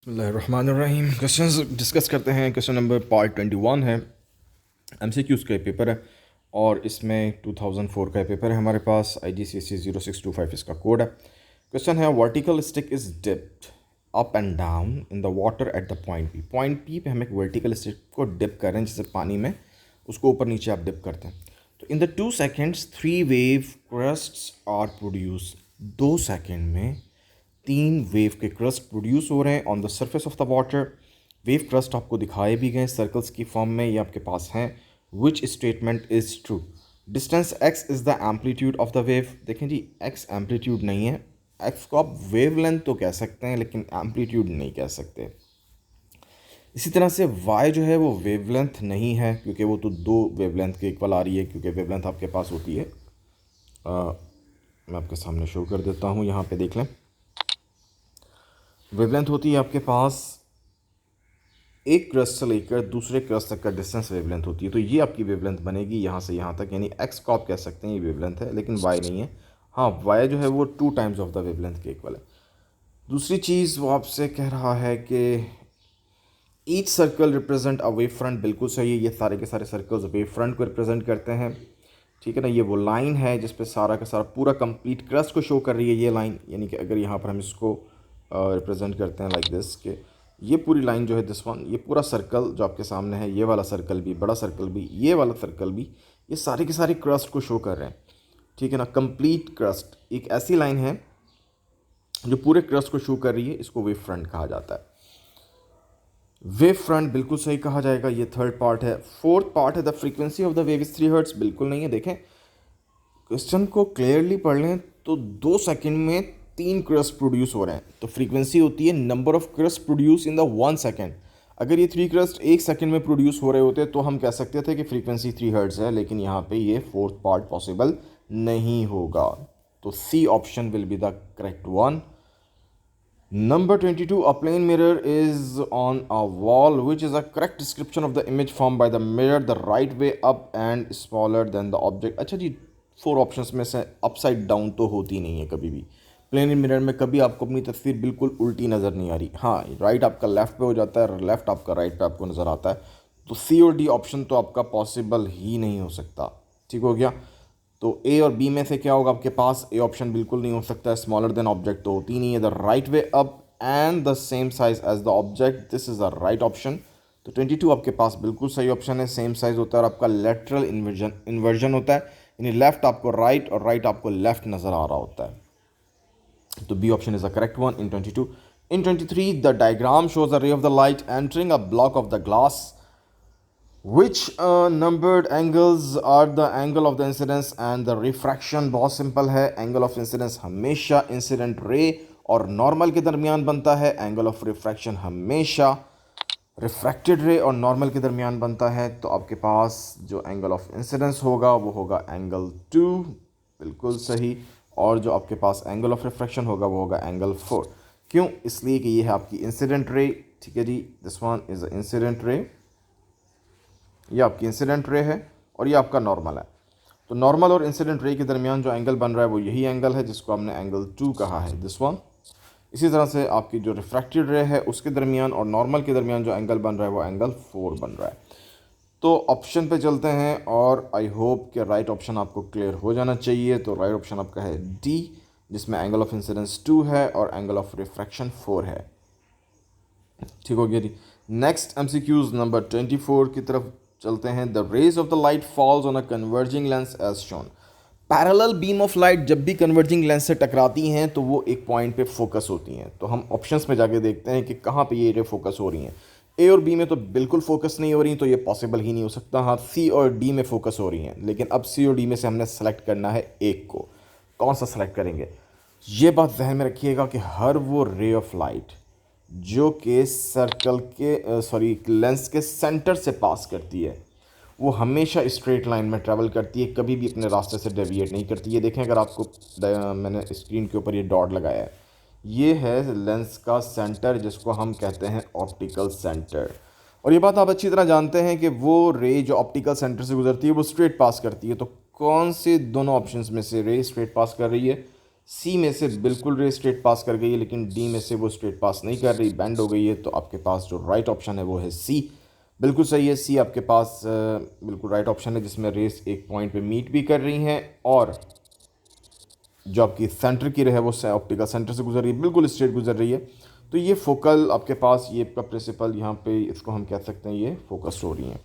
बिस्मिल्लाहिर्रहमानिर्रहीम। Questions discuss करते हैं। क्वेश्चन नंबर पार्ट 21 है, एमसीक्यूज़ का पेपर है और इसमें 2004 का पेपर है हमारे पास। IGCSE 0625 इसका कोड है। क्वेश्चन है, vertical stick is dipped up and down in the water at the point P. Point P पे हम एक वर्टिकल स्टिक को डिप कर रहे हैं, जैसे पानी में उसको ऊपर नीचे आप डिप करते हैं। तो in the 2 seconds 3 wave crests are produce. 2 second में 3 वेव के क्रस्ट प्रोड्यूस हो रहे हैं on the surface of the water. Wave crest आपको दिखाए भी गए सर्कल्स की फॉर्म में, ये आपके पास हैं। Which statement is true? Distance x is the amplitude of the wave. देखें जी, x एम्पलीट्यूड नहीं है। x को आप वेव लेंथ तो कह सकते हैं लेकिन एम्पलीट्यूड नहीं कह सकते। इसी तरह से y जो है वो वेवलेंथ नहीं है, क्योंकि वो तो 2 वेवलेंथ के इक्वल आ रही है, क्योंकि वेवलेंथ आपके पास होती है मैं आपके सामने शो कर देता हूँ, यहाँ पे देख लें। वेवलेंथ होती है आपके पास एक क्रस्ट से लेकर दूसरे क्रस्ट तक का डिस्टेंस वेवलेंथ होती है। तो ये आपकी वेवलेंथ बनेगी यहाँ से यहाँ तक, यानी x को आप कह सकते हैं ये वेवलेंथ है, लेकिन y नहीं है। हाँ, y जो है वो 2 टाइम्स ऑफ द वेवलेंथ के इक्वल है। दूसरी चीज़ वो आपसे कह रहा है कि each circle represent a wave front. बिल्कुल सही है, ये सारे के सारे सर्कल्स वेव फ्रंट को रिप्रेजेंट करते हैं। ठीक है ना, ये वो लाइन है जिस पे सारा का सारा पूरा कंप्लीट क्रस्ट को शो कर रही है ये लाइन। यानी कि अगर यहाँ पर हम इसको रिप्रेजेंट करते हैं लाइक दिस, के ये पूरी लाइन जो है दिस वन, ये पूरा सर्कल जो आपके सामने है, ये वाला सर्कल भी, बड़ा सर्कल भी, ये वाला सर्कल भी, ये सारे के सारे क्रस्ट को शो कर रहे हैं। ठीक है ना, कंप्लीट क्रस्ट एक ऐसी लाइन है जो पूरे क्रस्ट को शो कर रही है, इसको वेव फ्रंट कहा जाता है। वेव फ्रंट बिल्कुल सही कहा जाएगा, ये थर्ड पार्ट है। फोर्थ पार्ट है, the frequency of the wave is 3 hertz. बिल्कुल नहीं है। देखें, क्वेश्चन को क्लियरली पढ़ लें तो 2 सेकंड में 3 क्रस्ट प्रोड्यूस हो रहे हैं। तो फ्रीक्वेंसी होती है number of crust produce in the 1 second. अगर ये 3 क्रस्ट 1 सेकंड में प्रोड्यूस हो रहे होते तो हम कह सकते थे कि फ्रीक्वेंसी 3 हर्ट्ज है, लेकिन यहाँ पे ये फोर्थ पार्ट पॉसिबल नहीं होगा। तो C option will be the correct one. Number 22, a plane mirror is on a wall, which is a correct description of the image formed by the mirror, the right way up and smaller than the object। अच्छा जी, 4 options में से upside down तो होती नहीं है कभी भी। Plane mirror में कभी आपको अपनी तस्वीर बिल्कुल उल्टी नज़र नहीं आ रही। हाँ, राइट आपका लेफ्ट पे हो जाता है, लेफ्ट आपका राइट पे आपको नज़र आता है। तो सी और डी ऑप्शन तो आपका पॉसिबल ही नहीं हो सकता। ठीक हो गया। तो ए और बी में से क्या होगा आपके पास? ए ऑप्शन बिल्कुल नहीं हो सकता है, स्मॉलर देन ऑब्जेक्ट तो होती नहीं है। The right way up and the same size as the object, this is the right option. तो 22 आपके पास बिल्कुल सही ऑप्शन है। सेम साइज होता है और आपका लेटरल इन्वर्जन होता है, यानी लेफ्ट आपको राइट और राइट आपको लेफ्ट नज़र आ रहा होता है। तो B option is the correct one in 22। In 23, the diagram shows a ray of the light entering a block of the glass. Which numbered angles are the angle of the incidence and the refraction? बहुत simple है, angle of incidence हमेशा incident ray और normal के दरमियान बनता है। Angle of refraction हमेशा refracted रे और नॉर्मल के दरमियान बनता है। तो आपके पास जो एंगल ऑफ इंसिडेंस होगा वो होगा एंगल 2, बिल्कुल सही। और जो आपके पास एंगल ऑफ रिफ्रैक्शन होगा वो होगा एंगल 4। क्यों? इसलिए कि ये है आपकी इंसिडेंट रे। ठीक है जी, this one is the incident ray, ये आपकी इंसिडेंट रे है और ये आपका नॉर्मल है। तो नॉर्मल और इंसिडेंट रे के दरमियान जो एंगल बन रहा है वो यही एंगल है जिसको हमने एंगल 2 कहा है, दिस वन। इसी तरह से आपकी जो रिफ्रैक्टेड रे है उसके दरमियान और नॉर्मल के दरमियान जो एंगल बन रहा है वो एंगल 4 बन रहा है। तो ऑप्शन पे चलते हैं और आई होप कि राइट ऑप्शन आपको क्लियर हो जाना चाहिए। तो राइट ऑप्शन आपका है डी, जिसमें एंगल ऑफ इंसिडेंस 2 है और एंगल ऑफ रिफ्रैक्शन 4 है। ठीक हो गया जी। नेक्स्ट MCQs नंबर 24 की तरफ चलते हैं। The rays of the light falls on a converging lens as shown. Parallel beam of light जब भी कन्वर्जिंग लेंस से टकराती हैं तो वो एक पॉइंट पे फोकस होती हैं। तो हम ऑप्शंस में जाके देखते हैं कि कहाँ पे ये रे फोकस हो रही हैं। ए और बी में तो बिल्कुल फोकस नहीं हो रही, तो ये पॉसिबल ही नहीं हो सकता। हाँ, सी और डी में फोकस हो रही हैं, लेकिन अब सी और डी में से हमने सेलेक्ट करना है एक को। कौन सा सेलेक्ट करेंगे? ये बात जहन में रखिएगा कि हर वो रे ऑफ लाइट जो कि सर्कल के लेंस के सेंटर से पास करती है वो हमेशा स्ट्रेट लाइन में ट्रैवल करती है, कभी भी अपने रास्ते से डेविएट नहीं करती है। देखें, अगर आपको मैंने स्क्रीन के ऊपर ये डॉट लगाया है, ये है लेंस का सेंटर जिसको हम कहते हैं ऑप्टिकल सेंटर। और ये बात आप अच्छी तरह जानते हैं कि वो रे जो ऑप्टिकल सेंटर से गुजरती है वो स्ट्रेट पास करती है। तो कौन से दोनों ऑप्शंस में से रे स्ट्रेट पास कर रही है? सी में से बिल्कुल रे स्ट्रेट पास कर गई है, लेकिन डी में से वो स्ट्रेट पास नहीं कर रही, बैंड हो गई है। तो आपके पास जो राइट ऑप्शन है वो है सी। बिल्कुल सही है, सी आपके पास बिल्कुल राइट ऑप्शन है, जिसमें रेस एक पॉइंट पे मीट भी कर रही हैं और जो आपकी सेंटर की रे है वो ऑप्टिकल सेंटर से गुजर रही है, बिल्कुल स्ट्रेट गुजर रही है। तो ये फोकल आपके पास ये का प्रिंसिपल यहाँ पे इसको हम कह सकते हैं ये फोकस हो रही हैं।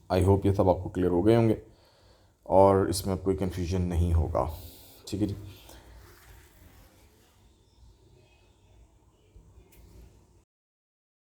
आई होप ये सब आपको क्लियर हो गए होंगे और इसमें कोई कन्फ्यूजन नहीं होगा। ठीक है जी।